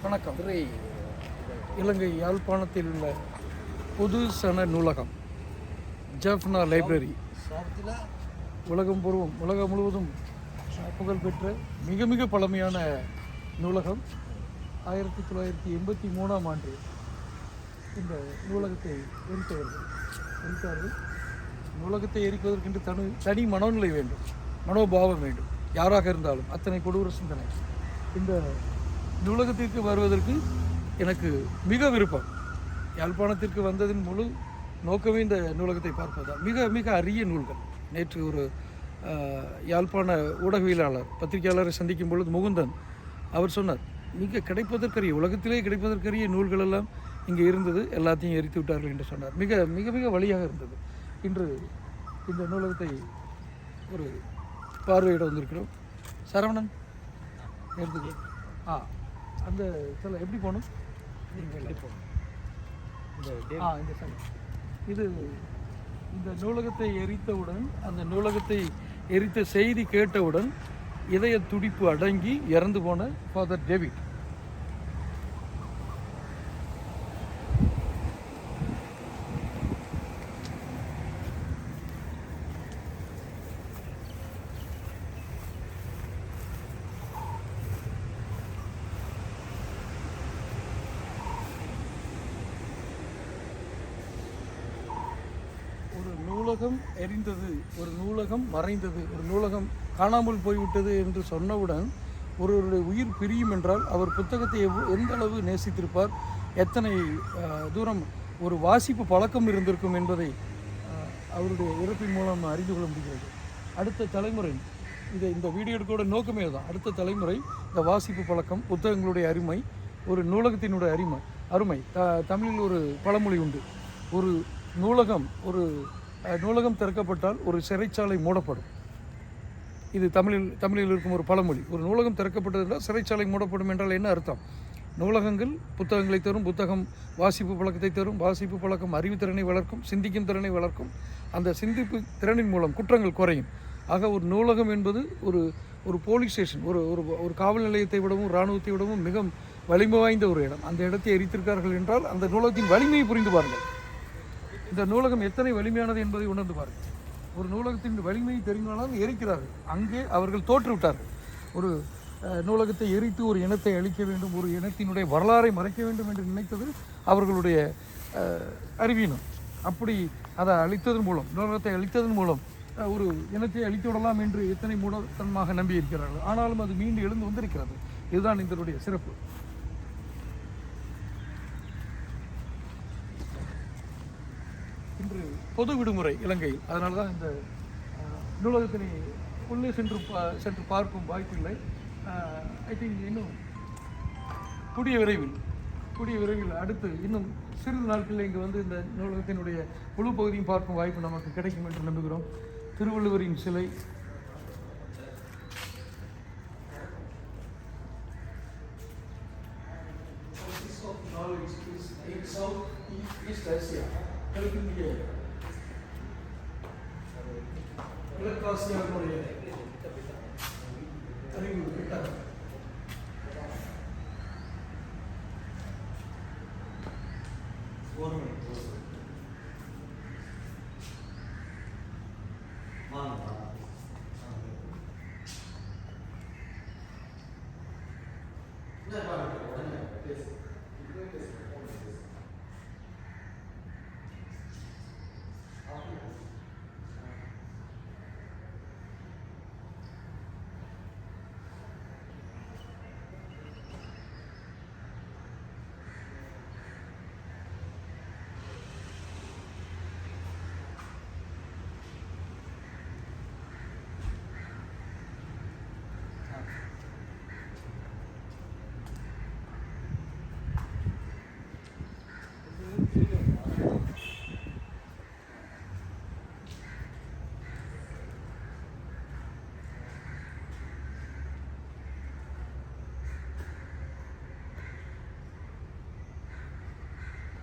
வணக்கம். இலங்கை யாழ்ப்பாணத்தில் உள்ள பொது சன நூலகம் ஜெஃப்னா லைப்ரரி உலகம் முழுவதும் புகழ்பெற்ற மிக மிக பழமையான நூலகம். 1983ஆம் ஆண்டு இந்த நூலகத்தை எரித்தார்கள். நூலகத்தை எரிப்பதற்கென்று தனி மனோநிலை வேண்டும், மனோபாவம் வேண்டும். யாராக இருந்தாலும் அத்தனை கொடூர சிந்தனை. இந்த நூலகத்திற்கு வருவதற்கு எனக்கு மிக விருப்பம். யாழ்ப்பாணத்திற்கு வந்ததின் முழு நோக்கமே இந்த நூலகத்தை பார்ப்பதுதான். மிக மிக அரிய நூல்கள். நேற்று ஒரு யாழ்ப்பாண ஊடகவியலாளர் பத்திரிகையாளரை சந்திக்கும் பொழுது முகுந்தன் அவர் சொன்னார், கிடைப்பதற்கரிய உலகத்திலே கிடைப்பதற்கரிய நூல்கள் எல்லாம் இங்கே இருந்தது, எல்லாத்தையும் எரித்து விட்டார்கள் என்று சொன்னார். மிக மிக மிக வழியாக இருந்தது. இன்று இந்த நூலகத்தை ஒரு பார்வையிட வந்திருக்கிறோம். சரவணன் எடுத்துக்கோ. அந்த சொல்ல எப்படி போகணும்? இது இந்த நூலகத்தை எரித்தவுடன், அந்த நூலகத்தை எரித்த செய்தி கேட்டவுடன் இதய துடிப்பு அடங்கி இறந்து போன ஃபாதர் டேவிட். ஒரு நூலகம் எரிந்தது, ஒரு நூலகம் மறைந்தது, ஒரு நூலகம் காணாமல் போய்விட்டது என்று சொன்னவுடன் ஒருவருடைய உயிர் பிரியும் என்றால் அவர் புத்தகத்தை எந்த அளவு நேசித்திருப்பார், எத்தனை தூரம் ஒரு வாசிப்பு பழக்கம் இருந்திருக்கும் என்பதை அவருடைய இறப்பின் மூலம் அறிந்து கொள்ள முடிகிறது. அடுத்த தலைமுறை இந்த வீடியோ எடுக்கோட நோக்கமே தான். அடுத்த தலைமுறை இந்த வாசிப்பு பழக்கம், புத்தகங்களுடைய அருமை, ஒரு நூலகத்தினுடைய அருமை. தமிழில் ஒரு பழமொழி உண்டு, ஒரு நூலகம் திறக்கப்பட்டால் ஒரு சிறைச்சாலை மூடப்படும். இது தமிழில் இருக்கும் ஒரு பழமொழி. ஒரு நூலகம் திறக்கப்பட்டது என்றால் சிறைச்சாலை மூடப்படும் என்றால் என்ன அர்த்தம்? நூலகங்கள் புத்தகங்களை தரும், புத்தகம் வாசிப்பு பழக்கத்தை தரும், வாசிப்பு பழக்கம் அறிவுத்திறனை வளர்க்கும், சிந்திக்கும் திறனை வளர்க்கும். அந்த சிந்திப்பு திறனின் மூலம் குற்றங்கள் குறையும். ஆக ஒரு நூலகம் என்பது ஒரு போலீஸ் ஸ்டேஷன், ஒரு காவல் நிலையத்தை விடவும் இராணுவத்தை விடவும் மிக வலிமை வாய்ந்த ஒரு இடம். அந்த இடத்தை எரித்திருக்கார்கள் என்றால் அந்த நூலகத்தின் வலிமையை புரிந்து பாருங்கள். இந்த நூலகம் எத்தனை வலிமையானது என்பதை உணர்ந்து பாருங்கள். ஒரு நூலகத்தின் வலிமையை தெரிந்தாலும் எரிக்கிறார்கள். அங்கே அவர்கள் தோற்றுவிட்டார்கள். ஒரு நூலகத்தை எரித்து ஒரு இனத்தை அழிக்க வேண்டும், ஒரு இனத்தினுடைய வரலாறை மறைக்க வேண்டும் என்று நினைத்தது அவர்களுடைய அறிவீனம். அப்படி அதை நூலகத்தை அழித்ததன் மூலம் ஒரு இனத்தை அழித்து விடலாம் என்று எத்தனை மூடத்தனமாக நம்பியிருக்கிறார்கள். ஆனாலும் அது மீண்டும் எழுந்து வந்திருக்கிறது. இதுதான் இதனுடைய சிறப்பு. இன்று பொது விடுமுறை இலங்கையில். அதனால தான் இந்த நூலகத்தினை உள்ளே சென்று பார்க்கும் வாய்ப்பில்லை. ஐ திங்க் இன்னும் கூடிய விரைவில் அடுத்து இன்னும் சிறிது நாட்களில் இங்கே வந்து இந்த நூலகத்தினுடைய முழு பகுதியும் பார்க்கும் வாய்ப்பு நமக்கு கிடைக்கும் என்று நம்புகிறோம். திருவள்ளுவரின் சிலை, கிழக்காசியாவுடைய அறிவு பெற்றார்.